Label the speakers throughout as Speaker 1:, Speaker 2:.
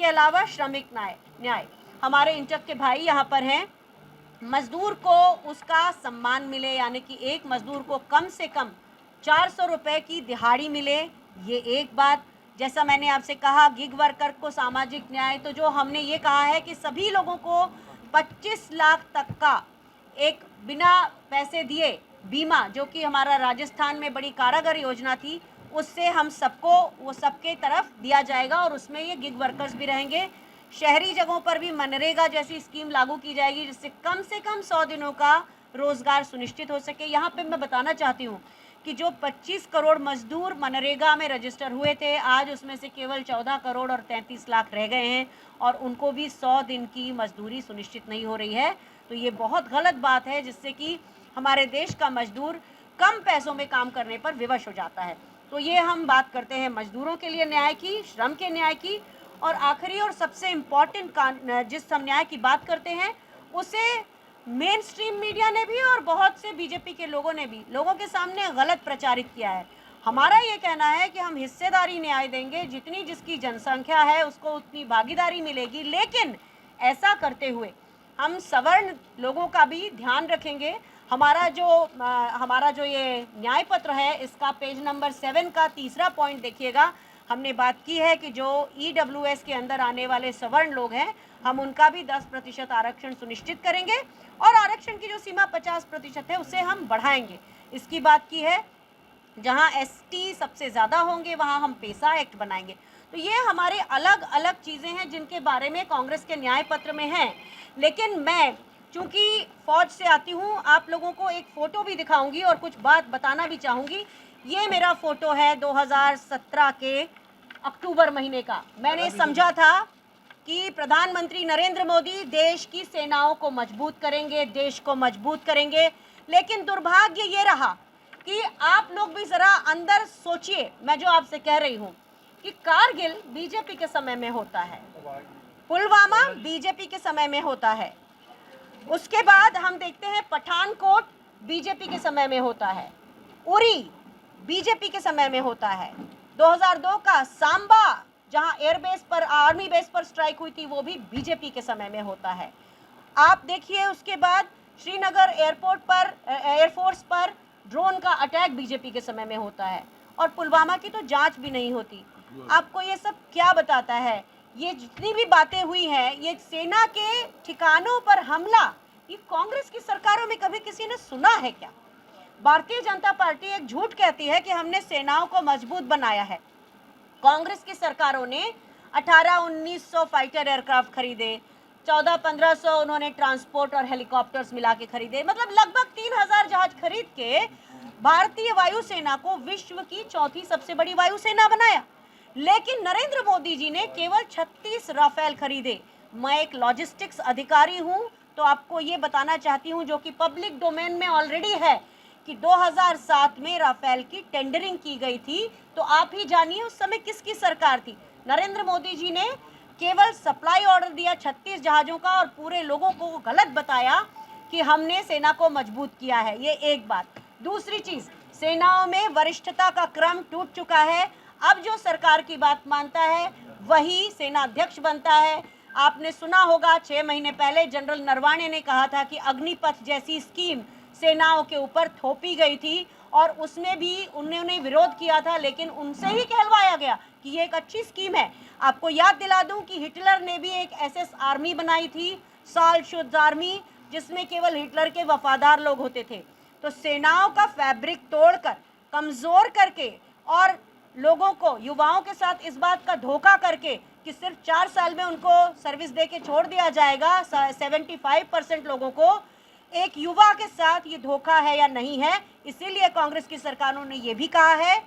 Speaker 1: इसके अलावा श्रमिक न्याय, हमारे इंटक के भाई यहाँ पर हैं, मजदूर को उसका सम्मान मिले, यानी कि एक मजदूर को कम से कम 400 रुपये की दिहाड़ी मिले, ये एक बात। जैसा मैंने आपसे कहा गिग वर्कर को सामाजिक न्याय, तो जो हमने ये कहा है कि सभी लोगों को 25 लाख तक का एक बिना पैसे दिए बीमा, जो कि हमारा राजस्थान में बड़ी कारगर योजना थी, उससे हम सबको वो सबके तरफ दिया जाएगा और उसमें ये गिग वर्कर्स भी रहेंगे। शहरी जगहों पर भी मनरेगा जैसी स्कीम लागू की जाएगी, जिससे कम से कम 100 दिनों का रोजगार सुनिश्चित हो सके। यहाँ पे मैं बताना चाहती हूँ कि जो 25 करोड़ मजदूर मनरेगा में रजिस्टर हुए थे, आज उसमें से केवल 14 करोड़ और 33 लाख रह गए हैं और उनको भी 100 दिन की मजदूरी सुनिश्चित नहीं हो रही है। तो ये बहुत गलत बात है, जिससे कि हमारे देश का मजदूर कम पैसों में काम करने पर विवश हो जाता है। तो ये हम बात करते हैं मजदूरों के लिए न्याय की, श्रम के न्याय की। और आखिरी और सबसे इम्पॉर्टेंट जिस हम न्याय की बात करते हैं, उसे मेन स्ट्रीम मीडिया ने भी और बहुत से बीजेपी के लोगों ने भी लोगों के सामने गलत प्रचारित किया है। हमारा ये कहना है कि हम हिस्सेदारी न्याय देंगे, जितनी जिसकी जनसंख्या है उसको उतनी भागीदारी मिलेगी, लेकिन ऐसा करते हुए हम सवर्ण लोगों का भी ध्यान रखेंगे। हमारा जो ये न्याय पत्र है, इसका पेज नंबर 7 का तीसरा पॉइंट देखिएगा। हमने बात की है कि जो EWS के अंदर आने वाले सवर्ण लोग हैं, हम उनका भी 10% आरक्षण सुनिश्चित करेंगे और आरक्षण की जो सीमा 50% है उसे हम बढ़ाएंगे। इसकी बात की है। जहां ST सबसे ज़्यादा होंगे वहां हम पेसा एक्ट बनाएंगे। तो ये हमारे अलग अलग चीज़ें हैं जिनके बारे में कांग्रेस के न्याय पत्र में हैं। लेकिन मैं चूँकि फौज से आती हूँ, आप लोगों को एक फ़ोटो भी दिखाऊंगी और कुछ बात बताना भी चाहूँगी। ये मेरा फ़ोटो है 2017 के अक्टूबर महीने का। मैंने समझा था कि प्रधानमंत्री नरेंद्र मोदी देश की सेनाओं को मजबूत करेंगे, देश को मजबूत करेंगे, लेकिन दुर्भाग्य ये रहा कि आप लोग भी ज़रा अंदर सोचिए, मैं जो आपसे कह रही हूँ कि कारगिल बीजेपी के समय में होता है, पुलवामा बीजेपी के समय में होता है, उसके बाद हम देखते हैं पठानकोट बीजेपी के समय में होता है, उरी बीजेपी के समय में होता है, 2002 का सांबा जहां एयरबेस पर, आर्मी बेस पर स्ट्राइक हुई थी, वो भी बीजेपी के समय में होता है। आप देखिए उसके बाद श्रीनगर एयरपोर्ट पर, एयरफोर्स पर ड्रोन का अटैक बीजेपी के समय में होता है और पुलवामा की तो जांच भी नहीं होती। आपको ये सब क्या बताता है? ये जितनी भी बातें हुई हैं, ये सेना के ठिकानों पर हमला, ये कांग्रेस की सरकारों में कभी किसी ने सुना है क्या? भारतीय जनता पार्टी एक झूठ कहती है कि हमने सेनाओं को मजबूत बनाया है। कांग्रेस की सरकारों ने 1800-1900 फाइटर एयरक्राफ्ट खरीदे, 1400-1500 उन्होंने ट्रांसपोर्ट और हेलीकॉप्टर्स मिला के खरीदे, मतलब लगभग 3000 जहाज खरीद के भारतीय वायुसेना को विश्व की चौथी सबसे बड़ी वायुसेना बनाया। लेकिन नरेंद्र मोदी जी ने केवल 36 राफेल खरीदे। मैं एक लॉजिस्टिक्स अधिकारी हूं, तो आपको ये बताना चाहती हूं, जो कि पब्लिक डोमेन में ऑलरेडी है, कि 2007 में राफेल की टेंडरिंग की गई थी। तो आप ही जानिए उस समय किसकी सरकार थी। नरेंद्र मोदी जी ने केवल सप्लाई ऑर्डर दिया 36 जहाज़ों का और पूरे लोगों को गलत बताया कि हमने सेना को मजबूत किया है। ये एक बात। दूसरी चीज़, सेनाओं में वरिष्ठता का क्रम टूट चुका है। अब जो सरकार की बात मानता है वही सेना अध्यक्ष बनता है। आपने सुना होगा 6 महीने पहले जनरल नरवाणे ने कहा था कि अग्निपथ जैसी स्कीम सेनाओं के ऊपर थोपी गई थी और उसमें भी उन्होंने विरोध किया था, लेकिन उनसे ही कहलवाया गया कि ये एक अच्छी स्कीम है। आपको याद दिला दूं कि हिटलर ने भी एक SS आर्मी बनाई थी, साल्टशुत्ज़ आर्मी, जिसमें केवल हिटलर के वफादार लोग होते थे। तो सेनाओं का फैब्रिक तोड़कर, कमज़ोर करके और लोगों को, युवाओं के साथ इस बात का धोखा करके कि सिर्फ 4 साल में उनको सर्विस दे के छोड़ दिया जाएगा 75% लोगों को, एक युवा के साथ ये धोखा है या नहीं है। इसीलिए कांग्रेस की सरकारों ने ये भी कहा है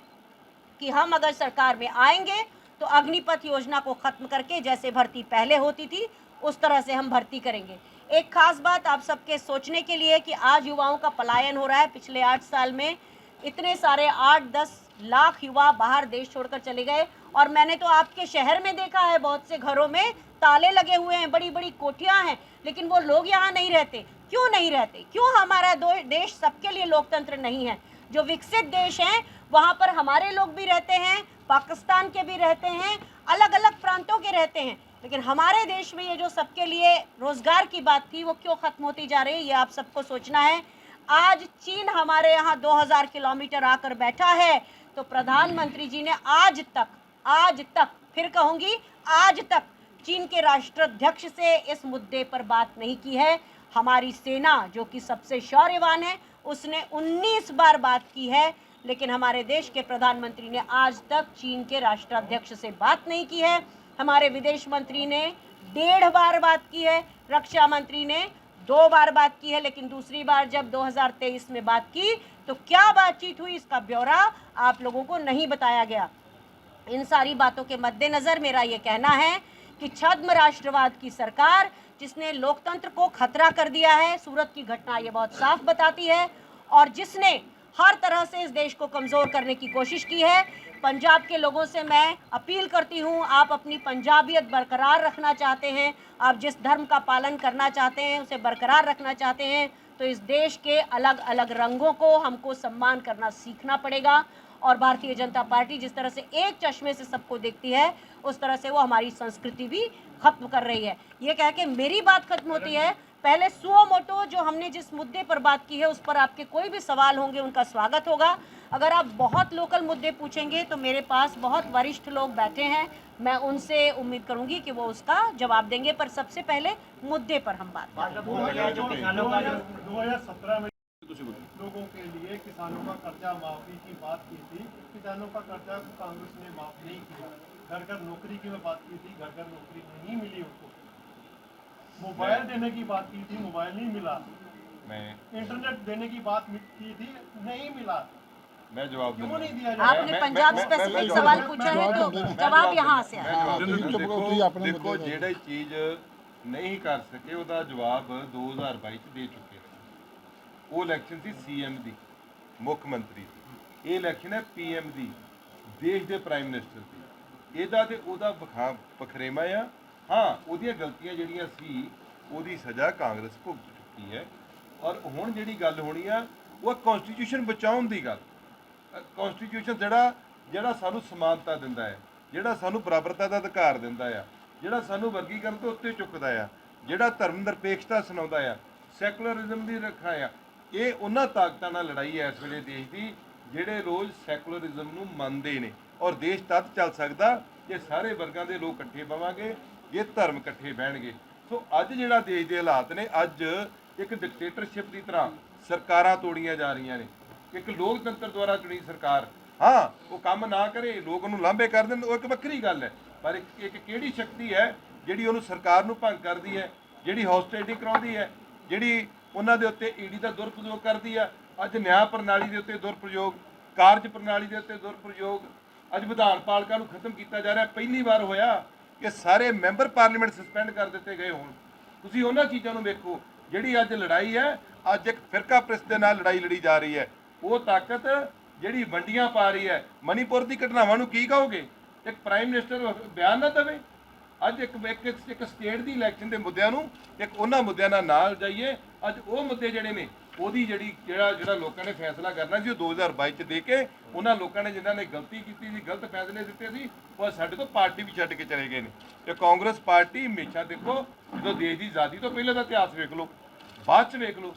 Speaker 1: कि हम अगर सरकार में आएंगे तो अग्निपथ योजना को खत्म करके जैसे भर्ती पहले होती थी उस तरह से हम भर्ती करेंगे। एक खास बात आप सबके सोचने के लिए कि आज युवाओं का पलायन हो रहा है। पिछले 8 साल में इतने सारे 8-10 लाख युवा बाहर देश छोड़कर चले गए और मैंने तो आपके शहर में देखा है, बहुत से घरों में ताले लगे हुए हैं, बड़ी बड़ी कोठियां हैं, लेकिन वो लोग यहाँ नहीं रहते। क्यों नहीं रहते? क्यों हमारा देश सबके लिए लोकतंत्र नहीं है? जो विकसित देश हैं वहाँ पर हमारे लोग भी रहते हैं, पाकिस्तान के भी रहते हैं, अलग अलग प्रांतों के रहते हैं, लेकिन हमारे देश में ये जो सबके लिए रोजगार की बात थी वो क्यों खत्म होती जा रही है, ये आप सबको सोचना है। आज चीन हमारे यहाँ 2000 किलोमीटर आकर बैठा है, तो प्रधानमंत्री जी ने आज तक फिर कहूंगी आज तक चीन के राष्ट्राध्यक्ष से इस मुद्दे पर बात नहीं की है। हमारी सेना जो कि सबसे शौर्यवान है उसने 19 बार बात की है, लेकिन हमारे देश के प्रधानमंत्री ने आज तक चीन के राष्ट्राध्यक्ष से बात नहीं की है। हमारे विदेश मंत्री ने 1.5 बार बात की है, रक्षा मंत्री ने 2 बार बात की है, लेकिन दूसरी बार जब 2023 में बात की तो क्या बातचीत हुई इसका ब्यौरा आप लोगों को नहीं बताया गया। इन सारी बातों के मद्देनजर मेरा ये कहना है कि छद्म राष्ट्रवाद की सरकार जिसने लोकतंत्र को खतरा कर दिया है, सूरत की घटना ये बहुत साफ बताती है, और जिसने हर तरह से इस देश को कमज़ोर करने की कोशिश की है। पंजाब के लोगों से मैं अपील करती हूँ, आप अपनी पंजाबियत बरकरार रखना चाहते हैं, आप जिस धर्म का पालन करना चाहते हैं उसे बरकरार रखना चाहते हैं, तो इस देश के अलग अलग रंगों को हमको सम्मान करना सीखना पड़ेगा। और भारतीय जनता पार्टी जिस तरह से एक चश्मे से सबको देखती है, उस तरह से वो हमारी संस्कृति भी खत्म कर रही है। ये कह के मेरी बात खत्म होती है। पहले सुओ मोटो जो हमने जिस मुद्दे पर बात की है उस पर आपके कोई भी सवाल होंगे उनका स्वागत होगा। अगर आप बहुत लोकल मुद्दे पूछेंगे तो मेरे पास बहुत वरिष्ठ लोग बैठे हैं, मैं उनसे उम्मीद करूंगी कि वो उसका जवाब देंगे, पर सबसे पहले मुद्दे पर हम बात करें।
Speaker 2: 2017 में लोगों के लिए किसानों का कर्जा माफी की बात की थी, किसानों का कर्जा कांग्रेस ने माफ नहीं किया। घर घर नौकरी की बात की थी, घर घर नौकरी नहीं मिली उनको। मोबाइल देने की बात की थी, मोबाइल नहीं मिला। इंटरनेट देने की बात की थी, नहीं मिला।
Speaker 3: मैं जवाब
Speaker 2: क्यों नहीं दिया?
Speaker 1: आपने पंजाब स्पेसिफिक सवाल पूछा है तो जवाब यहाँ से
Speaker 3: देखो ਜਿਹੜੀ ਚੀਜ਼ ਨਹੀਂ ਕਰ ਸਕੇ ਉਹਦਾ ਜਵਾਬ 2022 ਚ ਦੇ ਚੁੱਕੇ ਨੇ। ਉਹ ਇਲੈਕਸ਼ਨ ਸੀ ਸੀਐਮ ਦੀ, ਮੁੱਖ ਮੰਤਰੀ ਦੀ। ਇਹ ਇਲੈਕਸ਼ਨ ਹੈ ਪੀਐਮ ਦੀ, ਦੇਸ਼ ਦੇ ਪ੍ਰਾਈਮ ਮਿਨਿਸਟਰ ਦੀ। ਇਹਦਾ ਤੇ ਉਹਦਾ ਬਖਰੇਵਾ ਆ। ਹਾਂ, ਉਹਦੀਆਂ ਗਲਤੀਆਂ ਜਿਹੜੀਆਂ ਸੀ ਉਹਦੀ ਸਜ਼ਾ ਕਾਂਗਰਸ ਭੁਗਤ ਚੁੱਕੀ ਹੈ। ਔਰ ਹੁਣ ਜਿਹੜੀ ਗੱਲ ਹੋਣੀ ਆ ਉਹ ਕਨਸਟੀਟਿਊਸ਼ਨ ਬਚਾਉਣ ਦੀ ਗੱਲ। ਕਨਸਟੀਟਿਊਸ਼ਨ ਜਿਹੜਾ ਸਾਨੂੰ ਸਮਾਨਤਾ ਦਿੰਦਾ ਹੈ, ਜਿਹੜਾ ਸਾਨੂੰ ਬਰਾਬਰਤਾ ਦਾ ਅਧਿਕਾਰ ਦਿੰਦਾ ਆ, ਜਿਹੜਾ ਸਾਨੂੰ ਵਰਗੀਕਰਨ ਤੋਂ ਉੱਤੇ ਚੁੱਕਦਾ ਆ, ਜਿਹੜਾ ਧਰਮ ਨਿਰਪੇਖਤਾ ਸੁਣਾਉਂਦਾ ਆ, ਸੈਕੂਲਰਿਜ਼ਮ ਦੀ ਰੱਖਿਆ ਆ। ਇਹ ਉਹਨਾਂ ਤਾਕਤਾਂ ਨਾਲ ਲੜਾਈ ਹੈ ਇਸ ਵੇਲੇ ਦੇਸ਼ ਦੀ ਜਿਹੜੇ ਰੋਜ਼ ਸੈਕੂਲਰਿਜ਼ਮ ਨੂੰ ਮੰਨਦੇ ਨੇ। ਔਰ ਦੇਸ਼ ਤਦ ਚੱਲ ਸਕਦਾ ਜੇ ਸਾਰੇ ਵਰਗਾਂ ਦੇ ਲੋਕ ਇਕੱਠੇ ਬਵਾਂਗੇ, ਜੇ ਧਰਮ ਇਕੱਠੇ ਬਹਿਣਗੇ। ਸੋ ਅੱਜ ਜਿਹੜਾ ਦੇਸ਼ ਦੇ ਹਾਲਾਤ ਨੇ, ਅੱਜ ਇੱਕ ਡਿਕਟੇਟਰਸ਼ਿਪ ਦੀ ਤਰ੍ਹਾਂ ਸਰਕਾਰਾਂ ਤੋੜੀਆਂ ਜਾ ਰਹੀਆਂ ਨੇ। ਇੱਕ ਲੋਕਤੰਤਰ ਦੁਆਰਾ ਚੁਣੀ ਸਰਕਾਰ, ਹਾਂ, ਉਹ ਕੰਮ ਨਾ ਕਰੇ, ਲੋਕ ਉਹਨੂੰ ਲਾਂਭੇ ਕਰ ਦੇਣ, ਉਹ ਇੱਕ ਵੱਖਰੀ ਗੱਲ ਹੈ। ਪਰ ਇੱਕ ਕਿਹੜੀ ਸ਼ਕਤੀ ਹੈ ਜਿਹੜੀ ਉਹਨੂੰ ਸਰਕਾਰ ਨੂੰ ਭੰਗ ਕਰਦੀ ਹੈ, ਜਿਹੜੀ ਹੌਸਟੈਲਿਟੀ ਕਰਾਉਂਦੀ ਹੈ, ਜਿਹੜੀ ਉਹਨਾਂ ਦੇ ਉੱਤੇ ਈਡੀ ਦਾ ਦੁਰਪ੍ਰਯੋਗ ਕਰਦੀ ਆ। ਅੱਜ ਨਿਆਂ ਪ੍ਰਣਾਲੀ ਦੇ ਉੱਤੇ ਦੁਰਪ੍ਰਯੋਗ, ਕਾਰਜ ਪ੍ਰਣਾਲੀ ਦੇ ਉੱਤੇ ਦੁਰਪ੍ਰਯੋਗ, ਅੱਜ ਵਿਧਾਨ ਪਾਲਿਕਾ ਨੂੰ ਖਤਮ ਕੀਤਾ ਜਾ ਰਿਹਾ। ਪਹਿਲੀ ਵਾਰ ਹੋਇਆ ਕਿ ਸਾਰੇ ਮੈਂਬਰ ਪਾਰਲੀਮੈਂਟ ਸਸਪੈਂਡ ਕਰ ਦਿੱਤੇ ਗਏ ਹੋਣ। ਤੁਸੀਂ ਉਹਨਾਂ ਚੀਜ਼ਾਂ ਨੂੰ ਵੇਖੋ। ਜਿਹੜੀ ਅੱਜ ਲੜਾਈ ਹੈ, ਅੱਜ ਇੱਕ ਫਿਰਕਾ ਪ੍ਰਸਤ ਦੇ ਨਾਲ ਲੜਾਈ ਲੜੀ ਜਾ ਰਹੀ ਹੈ। ਉਹ ਤਾਕਤ ਜਿਹੜੀ ਵੰਡੀਆਂ ਪਾ ਰਹੀ ਹੈ। ਮਨੀਪੁਰ ਦੀ ਘਟਨਾਵਾਂ ਨੂੰ ਕੀ ਕਹੋਗੇ? ਇੱਕ ਪ੍ਰਾਈਮ ਮਿਨਿਸਟਰ ਬਿਆਨ ਨਾ ਦੇਵੇ। ਅੱਜ ਇੱਕ ਸਟੇਟ ਦੀ ਇਲੈਕਸ਼ਨ ਦੇ ਮੁੱਦਿਆਂ ਨੂੰ ਇੱਕ ਉਹਨਾਂ ਮੁੱਦਿਆਂ ਨਾਲ ਜਾਈਏ। ਅੱਜ ਉਹ ਮੁੱਦੇ ਜਿਹੜੇ ਨੇ ਉਹਦੀ ਜਿਹੜਾ ਲੋਕਾਂ ਨੇ ਫੈਸਲਾ ਕਰਨਾ ਸੀ ਉਹ 2022 ਚ ਦੇ ਕੇ ਉਹਨਾਂ ਲੋਕਾਂ ਨੇ ਜਿਨ੍ਹਾਂ ਨੇ ਗਲਤੀ ਕੀਤੀ ਸੀ, ਗਲਤ ਫੈਸਲੇ ਦਿੱਤੇ ਸੀ, ਉਹ ਸਾਡੇ ਤੋਂ ਪਾਰਟੀ ਵੀ ਛੱਡ ਕੇ ਚਲੇ ਗਏ ਨੇ। ਤੇ ਕਾਂਗਰਸ ਪਾਰਟੀ ਹਮੇਸ਼ਾ ਦੇਖੋ, ਜਦੋਂ ਦੇਸ਼ ਦੀ ਆਜ਼ਾਦੀ ਤੋਂ ਪਹਿਲਾਂ ਦਾ ਇਤਿਹਾਸ ਵੇਖ ਲਓ, ਬਾਅਦ ਚ ਵੇਖ ਲਓ,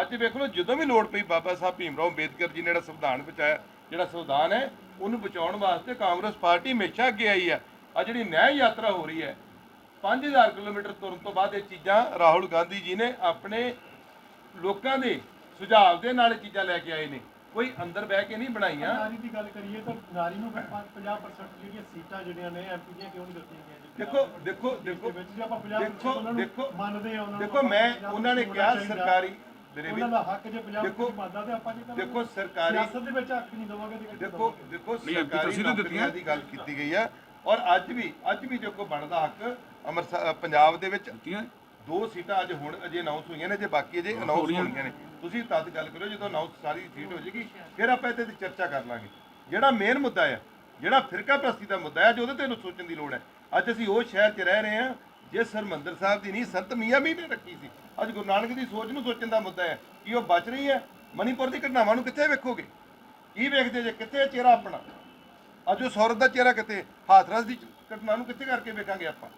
Speaker 3: ਅੱਜ ਵੇਖ ਲਓ, ਜਦੋਂ ਵੀ ਲੋੜ ਪਈ ਬਾਬਾ ਸਾਹਿਬ ਭੀਮ ਰਾਓ ਅੰਬੇਦਕਰ ਜੀ ਨੇ ਜਿਹੜਾ ਸੰਵਿਧਾਨ ਬਚਾਇਆ, ਜਿਹੜਾ ਸੰਵਿਧਾਨ ਹੈ ਉਹਨੂੰ ਬਚਾਉਣ ਵਾਸਤੇ ਕਾਂਗਰਸ ਪਾਰਟੀ ਹਮੇਸ਼ਾ ਅੱਗੇ ਆਈ ਹੈ। ਆ ਜਿਹੜੀ ਨਿਆਂ ਯਾਤਰਾ ਹੋ ਰਹੀ ਹੈ 5000 ਕਿਲੋਮੀਟਰ ਤੁਰਨ ਤੋਂ ਬਾਅਦ, ਇਹ ਚੀਜ਼ਾਂ ਰਾਹੁਲ ਗਾਂਧੀ ਜੀ ਨੇ ਆਪਣੇ ਲੋਕਾਂ ਦੇ ਸੁਝਾਅ ਦੇ ਨਾਲ ਚੀਜ਼ਾਂ ਲੈ ਕੇ ਆਏ ਨੇ, ਕੋਈ ਅੰਦਰ ਬਹਿ ਕੇ ਨਹੀਂ ਬਣਾਈਆਂ।
Speaker 2: ਨਾਰੀ ਦੀ ਗੱਲ ਕਰੀਏ ਤਾਂ ਨਾਰੀ ਨੂੰ 50% ਜਿਹੜੀਆਂ ਸੀਟਾਂ ਜਿਹੜੀਆਂ ਨੇ ਐਮਪੀ ਦੀਆਂ ਕਿਉਂ ਨਹੀਂ ਦਿੱਤੀਆਂ ਗਈਆਂ?
Speaker 3: ਦੇਖੋ ਮੈਂ ਉਹਨਾਂ ਨੇ ਕਿਹਾ ਸਰਕਾਰੀ
Speaker 2: ਉਹਨਾਂ ਦਾ ਹੱਕ ਜੇ ਪੰਜਾਬ ਵਿੱਚ ਬਣਦਾ ਤੇ ਆਪਾਂ
Speaker 3: ਦੇਖੋ ਸਰਕਾਰੀ
Speaker 2: ਸਿਆਸਤ ਦੇ ਵਿੱਚ ਹੱਕ ਨਹੀਂ ਦਵਾਂਗੇ ਤੇ
Speaker 3: ਦੇਖੋ ਸਰਕਾਰੀ ਨੌਕਰੀਆਂ ਦੀ ਗੱਲ ਕੀਤੀ ਗਈ ਹੈ। ਔਰ ਅੱਜ ਵੀ ਜੋ ਕੋ ਬਣਦਾ ਹੱਕ ਅੰਮ੍ਰਿਤਸਰ ਪੰਜਾਬ ਦੇ ਵਿੱਚ 2 ਸੀਟਾਂ ਅੱਜ ਹੁਣ ਅਜੇ ਅਨਾਉਂਸ ਹੋਈਆਂ ਨੇ, ਜੇ ਬਾਕੀ ਅਜੇ ਅਨਾਉਂਸ ਹੋਣੀਆਂ ਨੇ। ਤੁਸੀਂ ਤਦ ਗੱਲ ਕਰਿਓ ਜਦੋਂ ਅਨਾਉਂਸ ਸਾਰੀ ਸੀਟ ਹੋ ਜਾਏਗੀ, ਫਿਰ ਆਪਾਂ ਇਹਦੇ ਤੇ ਚਰਚਾ ਕਰ ਲਾਂਗੇ। ਜਿਹੜਾ ਮੇਨ ਮੁੱਦਾ ਹੈ, ਜਿਹੜਾ ਫਿਰਕਾ ਪ੍ਰਸਤੀ ਦਾ ਮੁੱਦਾ ਹੈ, ਉਹਦੇ ਤੇ ਸੋਚਣ ਦੀ ਲੋੜ ਹੈ। ਅੱਜ ਅਸੀਂ ਉਹ ਸ਼ਹਿਰ 'ਚ ਰਹਿ ਰਹੇ ਹਾਂ ਜਿਸ ਹਰਿਮੰਦਰ ਸਾਹਿਬ ਦੀ ਨੀਂਹ ਸੰਤ ਮੀਆਂ ਮੀਰ ਨੇ ਰੱਖੀ ਸੀ। ਅੱਜ ਗੁਰੂ ਨਾਨਕ ਦੀ ਸੋਚ ਨੂੰ ਸੋਚਣ ਦਾ ਮੁੱਦਾ ਹੈ ਕਿ ਉਹ ਬਚ ਰਹੀ ਹੈ। ਮਨੀਪੁਰ ਦੀ ਘਟਨਾਵਾਂ ਨੂੰ ਕਿੱਥੇ ਵੇਖੋਗੇ? ਕੀ ਵੇਖਦੇ ਜੇ? ਕਿੱਥੇ ਚਿਹਰਾ ਆਪਣਾ? ਅੱਜ ਉਹ ਸੌਰਤ ਦਾ ਚਿਹਰਾ ਕਿੱਥੇ? ਹਾਥਰਸ ਦੀ ਘਟਨਾ ਨੂੰ ਕਿੱਥੇ ਕਰਕੇ ਵੇਖਾਂਗੇ ਆਪਾਂ?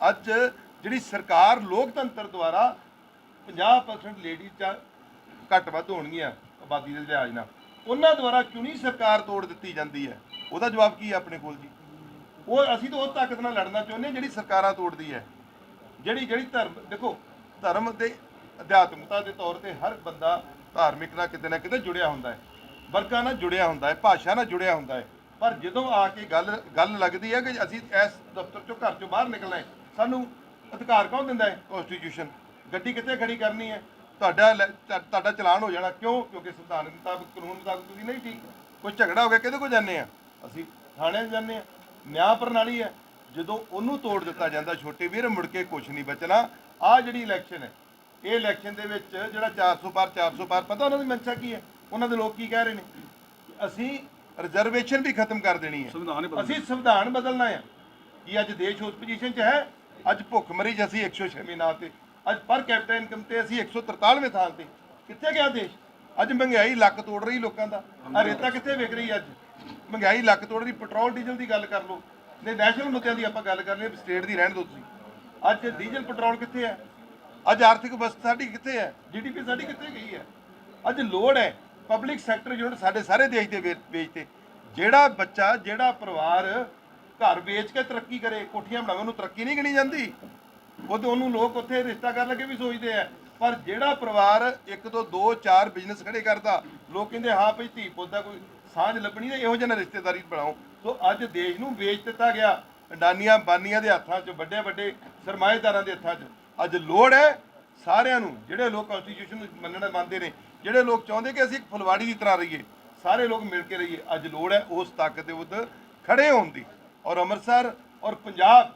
Speaker 3: ਅੱਜ ਜਿਹੜੀ ਸਰਕਾਰ ਲੋਕਤੰਤਰ ਦੁਆਰਾ 50% ਲੇਡੀਜ਼ ਜਾਂ ਘੱਟ ਵੱਧ ਹੋਣਗੀਆਂ ਆਬਾਦੀ ਦੇ ਲਿਹਾਜ਼ ਨਾਲ, ਉਹਨਾਂ ਦੁਆਰਾ ਕਿਉਂ ਨਹੀਂ ਸਰਕਾਰ ਤੋੜ ਦਿੱਤੀ ਜਾਂਦੀ ਹੈ? ਉਹਦਾ ਜਵਾਬ ਕੀ ਹੈ ਆਪਣੇ ਕੋਲ ਜੀ? ਉਹ ਅਸੀਂ ਤਾਂ ਉਹ ਤਾਕਤ ਨਾਲ ਲੜਨਾ ਚਾਹੁੰਦੇ ਜਿਹੜੀ ਸਰਕਾਰਾਂ ਤੋੜਦੀ ਹੈ। ਜਿਹੜੀ ਧਰਮ, ਦੇਖੋ ਧਰਮ ਤੇ ਅਧਿਆਤਮਕਤਾ ਦੇ ਤੌਰ ਤੇ ਹਰ ਬੰਦਾ ਧਾਰਮਿਕ ਨਾਲ ਕਿਤੇ ਨਾ ਕਿਤੇ ਜੁੜਿਆ ਹੁੰਦਾ ਹੈ, ਵਰਗਾਂ ਨਾਲ ਜੁੜਿਆ ਹੁੰਦਾ ਹੈ, ਭਾਸ਼ਾ ਨਾਲ ਜੁੜਿਆ ਹੁੰਦਾ ਹੈ। ਪਰ ਜਦੋਂ ਆ ਕੇ ਗੱਲ ਲੱਗਦੀ ਹੈ ਕਿ ਅਸੀਂ ਇਸ ਦਫ਼ਤਰ ਚੋਂ ਘਰ ਚੋਂ ਬਾਹਰ ਨਿਕਲਣਾ ਹੈ, ਸਾਨੂੰ ਅਧਿਕਾਰ ਕੌਣ ਦਿੰਦਾ ਹੈ? ਕਨਸਟੀਟਿਊਸ਼ਨ। ਗੱਡੀ ਕਿੱਥੇ ਖੜੀ ਕਰਨੀ ਹੈ? ਤੁਹਾਡਾ ਚਲਾਨ ਹੋ ਜਾਣਾ। ਕਿਉਂ? ਕਿਉਂਕਿ ਸੰਵਿਧਾਨ ਮੁਤਾਬਕ, ਕਾਨੂੰਨ ਮੁਤਾਬਕ ਤੁਸੀਂ ਨਹੀਂ ਠੀਕ। ਕੋਈ ਝਗੜਾ ਹੋ ਗਿਆ ਕਿਹਦੇ ਕੋਲ ਜਾਂਦੇ ਆ? ਅਸੀਂ ਥਾਣੇ ਜਾਂਦੇ ਆ। ਨਿਆਂ ਪ੍ਰਣਾਲੀ ਹੈ, ਜਦੋਂ ਉਹਨੂੰ ਤੋੜ ਦਿੱਤਾ ਜਾਂਦਾ ਛੋਟੇ ਵੀਰ, ਮੁੜ ਕੇ ਕੁਝ ਨਹੀਂ ਬਚਣਾ। ਆਹ ਜਿਹੜੀ ਇਲੈਕਸ਼ਨ ਹੈ, ਇਹ ਇਲੈਕਸ਼ਨ ਦੇ ਵਿੱਚ ਜਿਹੜਾ 400 ਪਾਰ, ਪਤਾ ਉਹਨਾਂ ਦੀ ਮਨਸ਼ਾ ਕੀ ਹੈ? ਉਹਨਾਂ ਦੇ ਲੋਕ ਕੀ ਕਹਿ ਰਹੇ ਨੇ? ਅਸੀਂ ਰਿਜ਼ਰਵੇਸ਼ਨ ਵੀ ਖਤਮ ਕਰ ਦੇਣੀ ਹੈ, ਅਸੀਂ ਸੰਵਿਧਾਨ ਬਦਲਣਾ ਹੈ। ਕਿ ਅੱਜ ਦੇਸ਼ ਉਸ ਪੋਜੀਸ਼ਨ 'ਚ ਹੈ? ਅੱਜ ਭੁੱਖਮਰੀ 'ਚ ਅਸੀਂ 106ਵੇਂ ਨਾਂ ਤੇ, ਅੱਜ ਪਰ ਕੈਪੀਟਲ ਇਨਕਮ ਤੇ ਅਸੀਂ 143ਵੇਂ ਥਾਂ ਤੇ। ਕਿੱਥੇ ਗਿਆ ਦੇਸ਼? ਅੱਜ ਮਹਿੰਗਾਈ ਲੱਕ ਤੋੜ ਰਹੀ ਲੋਕਾਂ ਦਾ। ਆ ਰੇਤਾ ਕਿੱਥੇ ਵਿਕ ਰਹੀ? ਅੱਜ ਮਹਿੰਗਾਈ ਲੱਕ ਤੋੜ ਰਹੀ। ਪੈਟਰੋਲ ਡੀਜ਼ਲ ਦੀ ਗੱਲ ਕਰ ਲਓ, ਨੇ ਨੈਸ਼ਨਲ ਮੁੱਦਿਆਂ ਦੀ ਆਪਾਂ ਗੱਲ ਕਰ ਲਈਏ, ਸਟੇਟ ਦੀ ਰਹਿਣ ਦਿਓ ਤੁਸੀਂ। ਅੱਜ ਡੀਜ਼ਲ ਪੈਟਰੋਲ ਕਿੱਥੇ ਹੈ? ਅੱਜ ਆਰਥਿਕ ਅਵਸਥਾ ਸਾਡੀ ਕਿੱਥੇ ਹੈ? GDP ਸਾਡੀ ਕਿੱਥੇ ਗਈ ਹੈ? ਅੱਜ ਲੋੜ ਹੈ ਪਬਲਿਕ ਸੈਕਟਰ ਯੂਨਿਟ ਸਾਡੇ ਸਾਰੇ ਦੇਸ਼ ਦੇ ਵੇਚ ਤੇ। ਜਿਹੜਾ ਬੱਚਾ, ਜਿਹੜਾ ਪਰਿਵਾਰ ਘਰ ਵੇਚ ਕੇ ਤਰੱਕੀ ਕਰੇ, ਕੋਠੀਆਂ ਬਣਾਵੇ, ਉਹਨੂੰ ਤਰੱਕੀ ਨਹੀਂ ਗਿਣੀ ਜਾਂਦੀ। ਉਹਨੂੰ ਲੋਕ ਉੱਥੇ ਰਿਸ਼ਤਾ ਕਰਨ ਲੱਗੇ ਵੀ ਸੋਚਦੇ ਆ। ਪਰ ਜਿਹੜਾ ਪਰਿਵਾਰ 1 ਤੋਂ 2 4 ਬਿਜ਼ਨਸ ਖੜੇ ਕਰਦਾ, ਲੋਕ ਕਹਿੰਦੇ ਹਾਂ ਭਈ ਧੀ ਪੁੱਤ ਦਾ ਕੋਈ ਸਾਂਝ ਲੱਭਣੀ ਹੈ, ਇਹੋ ਜਿਹੀ ਰਿਸ਼ਤੇਦਾਰੀ ਬਣਾਓ। ਸੋ ਅੱਜ ਦੇਸ਼ ਨੂੰ ਵੇਚ ਦਿੱਤਾ ਗਿਆ ਅਡਾਨੀਆਂ ਬਾਨੀਆਂ ਦੇ ਹੱਥਾਂ 'ਚ, ਵੱਡੇ ਵੱਡੇ ਸਰਮਾਏਦਾਰਾਂ ਦੇ ਹੱਥਾਂ 'ਚ। ਅੱਜ ਲੋੜ ਹੈ ਸਾਰਿਆਂ ਨੂੰ, ਜਿਹੜੇ ਲੋਕ ਕਨਸਟੀਟਿਊਸ਼ਨ ਨੂੰ ਮੰਨਦੇ ਨੇ, ਜਿਹੜੇ ਲੋਕ ਚਾਹੁੰਦੇ ਕਿ ਅਸੀਂ ਇੱਕ ਫੁਲਵਾੜੀ ਦੀ ਤਰ੍ਹਾਂ ਰਹੀਏ, ਸਾਰੇ ਲੋਕ ਮਿਲ ਕੇ ਰਹੀਏ। ਅੱਜ ਲੋੜ ਹੈ ਉਸ ਤਾਕਤ ਦੇ ਵਿਰੁੱਧ ਖੜੇ ਹੋਣ ਦੀ। ਔਰ ਅੰਮ੍ਰਿਤਸਰ ਔਰ ਪੰਜਾਬ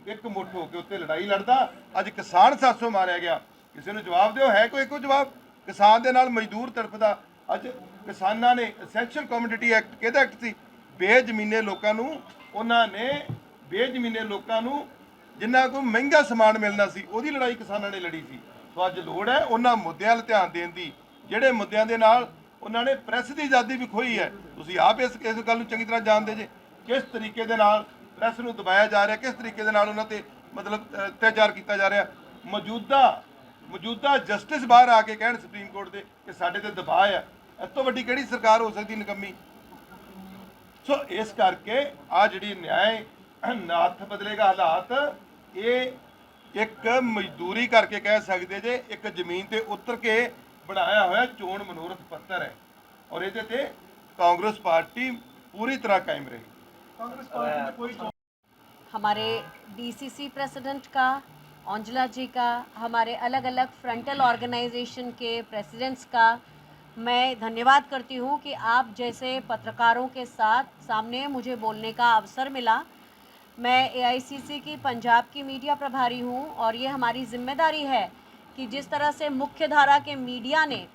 Speaker 3: ਇੱਕ ਮੁੱਠ ਹੋ ਕੇ ਉੱਤੇ ਲੜਾਈ ਲੜਦਾ। ਅੱਜ ਕਿਸਾਨ 700 ਮਾਰਿਆ ਗਿਆ, ਕਿਸੇ ਨੂੰ ਜਵਾਬ ਦਿਓ, ਹੈ ਕੋਈ ਇੱਕੋ ਜਵਾਬ? ਕਿਸਾਨ ਦੇ ਨਾਲ ਮਜ਼ਦੂਰ ਤੜਫਦਾ। ਅੱਜ ਕਿਸਾਨਾਂ ਨੇ ਐਸੈਂਸ਼ੀਅਲ ਕਮੋਡਿਟੀ ਐਕਟ, ਕਿਹਦਾ ਐਕਟ ਸੀ? ਬੇਜ਼ਮੀਨੇ ਲੋਕਾਂ ਨੂੰ, ਉਹਨਾਂ ਨੇ ਬੇਜ਼ਮੀਨੇ ਲੋਕਾਂ ਨੂੰ ਜਿੰਨਾ ਕੋਈ ਮਹਿੰਗਾ ਸਮਾਨ ਮਿਲਣਾ ਸੀ, ਉਹਦੀ ਲੜਾਈ ਕਿਸਾਨਾਂ ਨੇ ਲੜੀ ਸੀ। ਸੋ ਅੱਜ ਲੋੜ ਹੈ ਉਹਨਾਂ ਮੁੱਦਿਆਂ 'ਤੇ ਧਿਆਨ ਦੇਣ ਦੀ, ਜਿਹੜੇ ਮੁੱਦਿਆਂ ਦੇ ਨਾਲ ਉਹਨਾਂ ਨੇ ਪ੍ਰੈਸ ਦੀ ਆਜ਼ਾਦੀ ਵੀ ਖੋਈ ਹੈ। ਤੁਸੀਂ ਆਪ ਇਸ ਗੱਲ ਨੂੰ ਚੰਗੀ ਤਰ੍ਹਾਂ ਜਾਣਦੇ ਜੇ, ਕਿਸ ਤਰੀਕੇ ਦੇ ਨਾਲ ਪ੍ਰੈਸ ਨੂੰ ਦਬਾਇਆ ਜਾ ਰਿਹਾ, ਕਿਸ ਤਰੀਕੇ ਦੇ ਨਾਲ ਉਹਨਾਂ ਤੇ ਮਤਲਬ ਅਤਿਆਚਾਰ ਕੀਤਾ ਜਾ ਰਿਹਾ। ਮੌਜੂਦਾ ਜਸਟਿਸ ਬਾਹਰ ਆ ਕੇ ਕਹਿਣ ਸੁਪਰੀਮ ਕੋਰਟ ਦੇ ਕਿ ਸਾਡੇ ਤੇ ਦਬਾਅ ਹੈ। ਇਸ ਤੋਂ ਵੱਡੀ ਕਿਹੜੀ ਸਰਕਾਰ ਹੋ ਸਕਦੀ ਨਿਕੰਮੀ? ਸੋ ਇਸ ਕਰਕੇ ਆ ਜਿਹੜੀ ਨਿਆਂ ਹੱਥ ਬਦਲੇਗਾ ਹਾਲਾਤ, ਇਹ ਇੱਕ ਮਜ਼ਦੂਰੀ ਕਰਕੇ ਕਹਿ ਸਕਦੇ ਜੇ, ਇੱਕ ਜ਼ਮੀਨ ਤੇ ਉਤਰ ਕੇ ਬਣਾਇਆ ਹੋਇਆ ਚੋਣ ਮਨੋਰਥ ਪੱਤਰ ਹੈ। ਔਰ ਇਹਦੇ ਤੇ ਕਾਂग्रेस पार्टी पूरी तरह कायम रहेगी।
Speaker 2: कांग्रेस पार्टी में कोई
Speaker 1: हमारे DCC प्रेसिडेंट का, औंजला जी का, हमारे अलग अलग फ्रंटल ऑर्गेनाइजेशन के प्रेसिडेंट्स का मैं धन्यवाद करती हूँ कि आप जैसे पत्रकारों के साथ सामने मुझे बोलने का अवसर मिला। मैं AICC की पंजाब की मीडिया प्रभारी हूँ और ये हमारी जिम्मेदारी है कि जिस तरह से मुख्य धारा के मीडिया ने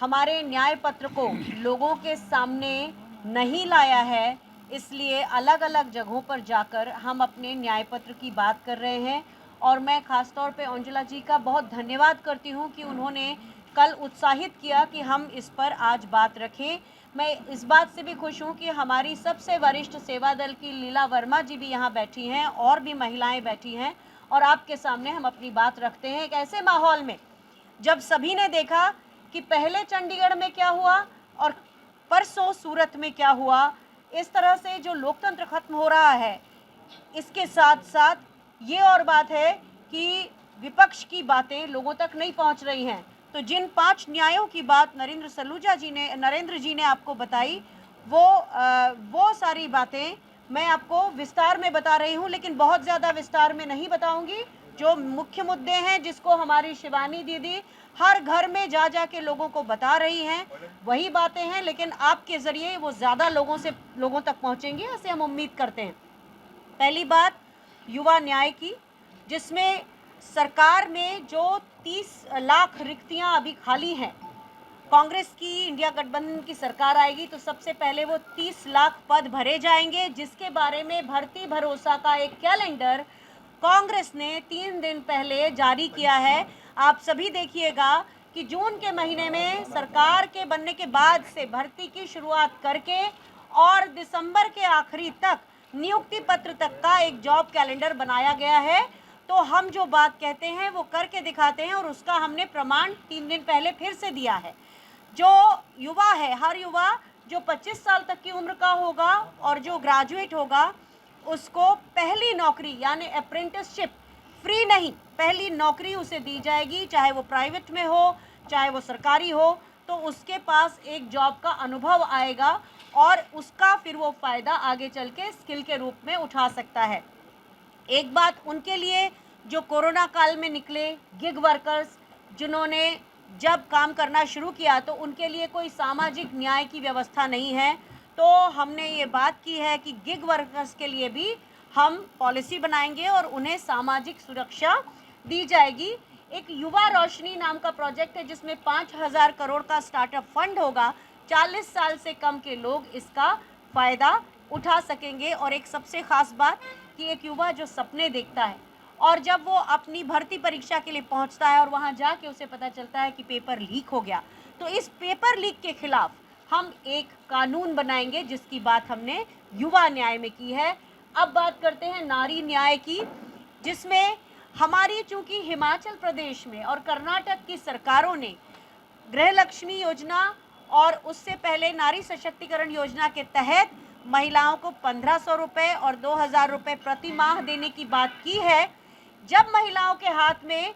Speaker 1: हमारे न्याय पत्र को लोगों के सामने नहीं लाया है, इसलिए अलग अलग जगहों पर जाकर हम अपने न्याय पत्र की बात कर रहे हैं। और मैं ख़ास तौर पे औंजला जी का बहुत धन्यवाद करती हूँ कि उन्होंने कल उत्साहित किया कि हम इस पर आज बात रखें। मैं इस बात से भी खुश हूँ कि हमारी सबसे वरिष्ठ सेवा दल की लीला वर्मा जी भी यहाँ बैठी हैं और भी महिलाएं बैठी हैं, और आपके सामने हम अपनी बात रखते हैं एक ऐसे माहौल में जब सभी ने देखा कि पहले चंडीगढ़ में क्या हुआ और परसों सूरत में क्या हुआ। इस तरह से जो लोकतंत्र खत्म हो रहा है, इसके साथ साथ ये और बात है कि विपक्ष की बातें लोगों तक नहीं पहुंच रही हैं। तो जिन 5 न्यायों की बात नरेंद्र जी ने आपको बताई, वो सारी बातें मैं आपको विस्तार में बता रही हूँ, लेकिन बहुत ज़्यादा विस्तार में नहीं बताऊँगी। जो मुख्य मुद्दे हैं जिसको हमारी शिवानी दीदी हर घर में जा के लोगों को बता रही हैं, वही बातें हैं, लेकिन आपके ज़रिए वो ज़्यादा लोगों तक पहुँचेंगी, ऐसे हम उम्मीद करते हैं। पहली बात युवा न्याय की, जिसमें सरकार में जो 30 लाख रिक्तियां अभी खाली हैं, कांग्रेस की इंडिया गठबंधन की सरकार आएगी तो सबसे पहले वो 30 लाख पद भरे जाएंगे, जिसके बारे में भर्ती भरोसा का एक कैलेंडर कांग्रेस ने 3 दिन पहले जारी किया है। आप सभी देखिएगा कि जून के महीने में सरकार के बनने के बाद से भर्ती की शुरुआत करके और दिसंबर के आखिरी तक नियुक्ति पत्र तक का एक जॉब कैलेंडर बनाया गया है। तो हम जो बात कहते हैं वो करके दिखाते हैं और उसका हमने प्रमाण 3 दिन पहले फिर से दिया है। जो युवा है, हर युवा जो 25 साल तक की उम्र का होगा और जो ग्रेजुएट होगा, उसको पहली नौकरी यानी अप्रेंटिसशिप फ्री नहीं, पहली नौकरी उसे दी जाएगी, चाहे वो प्राइवेट में हो चाहे वो सरकारी हो। तो उसके पास एक जॉब का अनुभव आएगा और उसका फिर वो फ़ायदा आगे चल के स्किल के रूप में उठा सकता है। एक बात उनके लिए जो कोरोना काल में निकले गिग वर्कर्स, जिन्होंने जब काम करना शुरू किया तो उनके लिए कोई सामाजिक न्याय की व्यवस्था नहीं है। तो हमने ये बात की है कि गिग वर्कर्स के लिए भी हम पॉलिसी बनाएंगे और उन्हें सामाजिक सुरक्षा दी जाएगी। एक युवा रोशनी नाम का प्रोजेक्ट है जिसमें 5,000 करोड़ का स्टार्टअप फंड होगा। 40 साल से कम के लोग इसका फ़ायदा उठा सकेंगे। और एक सबसे ख़ास बात कि एक युवा जो सपने देखता है और जब वो अपनी भर्ती परीक्षा के लिए पहुंचता है और वहां जाके उसे पता चलता है कि पेपर लीक हो गया, तो इस पेपर लीक के खिलाफ हम एक कानून बनाएंगे जिसकी बात हमने युवा न्याय में की है। अब बात करते हैं नारी न्याय की, जिसमें हमारी चूंकि हिमाचल प्रदेश में और कर्नाटक की सरकारों ने गृहलक्ष्मी योजना और उससे पहले नारी सशक्तिकरण योजना के तहत महिलाओं को 1,500 रुपये और 2,000 रुपये प्रति माह देने की बात की है। जब महिलाओं के हाथ में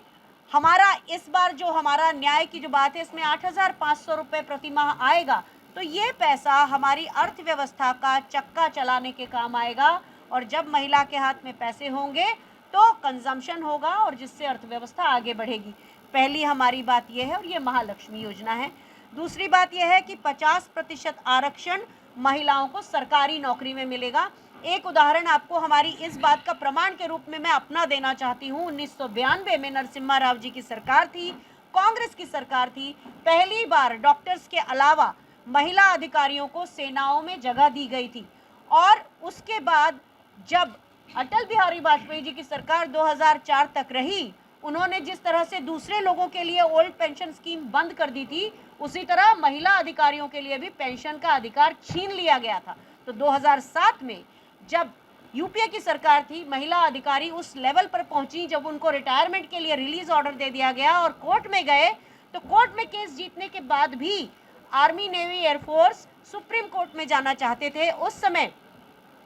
Speaker 1: हमारा इस बार जो हमारा न्याय की जो बात है, इसमें 8,500 रुपये प्रति माह आएगा, तो ये पैसा हमारी अर्थव्यवस्था का चक्का चलाने के काम आएगा। और जब महिला के हाथ में पैसे होंगे तो कंजम्पशन होगा और जिससे अर्थव्यवस्था आगे बढ़ेगी। पहली हमारी बात यह है और ये महालक्ष्मी योजना है। दूसरी बात यह है कि 50% आरक्षण महिलाओं को सरकारी नौकरी में मिलेगा। एक उदाहरण आपको हमारी इस बात का प्रमाण के रूप में मैं अपना देना चाहती हूँ। 1992 में नरसिम्हा राव जी की सरकार थी, कांग्रेस की सरकार थी। पहली बार डॉक्टर्स के अलावा महिला अधिकारियों को सेनाओं में जगह दी गई थी। और उसके बाद जब अटल बिहारी वाजपेयी जी की सरकार 2004 तक रही, उन्होंने जिस तरह से दूसरे लोगों के लिए ओल्ड पेंशन स्कीम बंद कर दी थी, उसी तरह महिला अधिकारियों के लिए भी पेंशन का अधिकार छीन लिया गया था। तो 2007 में जब यूपीए की सरकार थी, महिला अधिकारी उस लेवल पर पहुंची जब उनको रिटायरमेंट के लिए रिलीज ऑर्डर दे दिया गया और कोर्ट में गए, तो कोर्ट में केस जीतने के बाद भी army, navy, air force supreme court में जाना चाहते थे। उस समय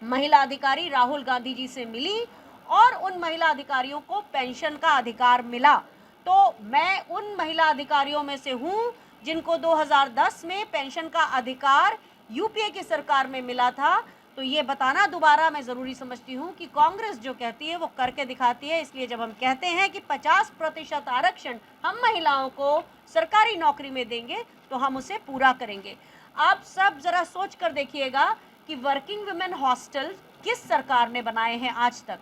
Speaker 1: महिला अधिकारी राहुल गांधी जी से मिली और उन महिला अधिकारियों को पेंशन का अधिकार मिला। तो मैं उन महिला अधिकारियों में से हूँ जिनको 2010 में पेंशन का अधिकार यूपीए की सरकार में मिला था। तो ये बताना दोबारा मैं ज़रूरी समझती हूँ कि कांग्रेस जो कहती है वो करके दिखाती है। इसलिए जब हम कहते हैं कि 50% आरक्षण हम महिलाओं को सरकारी नौकरी में देंगे तो हम उसे पूरा करेंगे। आप सब ज़रा सोच कर देखिएगा कि वर्किंग वुमेन हॉस्टल किस सरकार ने बनाए हैं आज तक।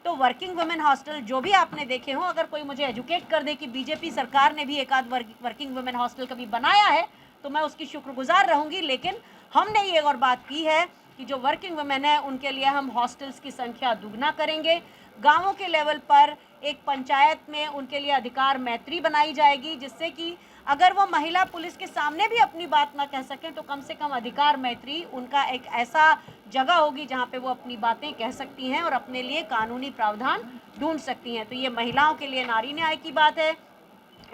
Speaker 1: तो वर्किंग वुमेन हॉस्टल जो भी आपने देखे हो, अगर कोई मुझे एजुकेट कर दे कि बीजेपी सरकार ने भी एक आध वर्किंग वुमेन हॉस्टल कभी बनाया है तो मैं उसकी शुक्रगुजार रहूँगी। लेकिन हमने ये और बात की है कि जो वर्किंग वुमेन है उनके लिए हम हॉस्टल्स की संख्या दुगना करेंगे। गाँवों के लेवल पर एक पंचायत में उनके लिए अधिकार मैत्री बनाई जाएगी, जिससे कि अगर वो महिला पुलिस के सामने भी अपनी बात ना कह सकें तो कम से कम अधिकार मैत्री उनका एक ऐसा जगह होगी जहाँ पे वो अपनी बातें कह सकती हैं और अपने लिए कानूनी प्रावधान ढूंढ सकती हैं। तो ये महिलाओं के लिए नारी न्याय की बात है।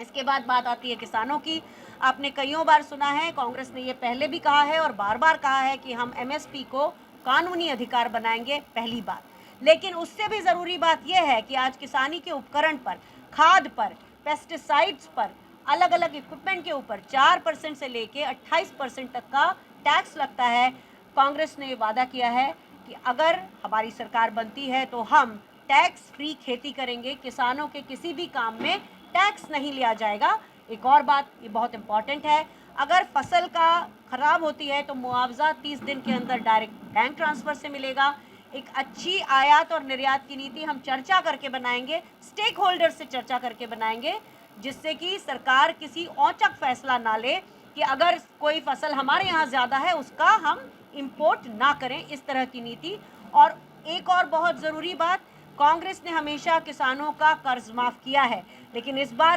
Speaker 1: इसके बाद बात आती है किसानों की। आपने कईयों बार सुना है, कांग्रेस ने ये पहले भी कहा है और बार बार कहा है कि हम एमएसपी को कानूनी अधिकार बनाएंगे, पहली बात। लेकिन उससे भी ज़रूरी बात यह है कि आज किसानी के उपकरण पर, खाद पर, पेस्टिसाइड्स पर, अलग अलग इक्विपमेंट के ऊपर 4% से लेके 28% तक का टैक्स लगता है। कांग्रेस ने वादा किया है कि अगर हमारी सरकार बनती है तो हम टैक्स फ्री खेती करेंगे, किसानों के किसी भी काम में टैक्स नहीं लिया जाएगा। एक और बात ये बहुत इम्पॉर्टेंट है, अगर फसल का ख़राब होती है तो मुआवजा 30 दिन के अंदर डायरेक्ट बैंक ट्रांसफ़र से मिलेगा। एक अच्छी आयात और निर्यात की नीति हम चर्चा करके बनाएंगे, स्टेक होल्डर से चर्चा करके बनाएंगे, जिससे कि सरकार किसी औचक फैसला ना ले कि अगर कोई फसल हमारे यहाँ ज़्यादा है उसका हम इंपोर्ट ना करें, इस तरह की नीति। और एक और बहुत ज़रूरी बात, कांग्रेस ने हमेशा किसानों का कर्ज माफ़ किया है, लेकिन इस बार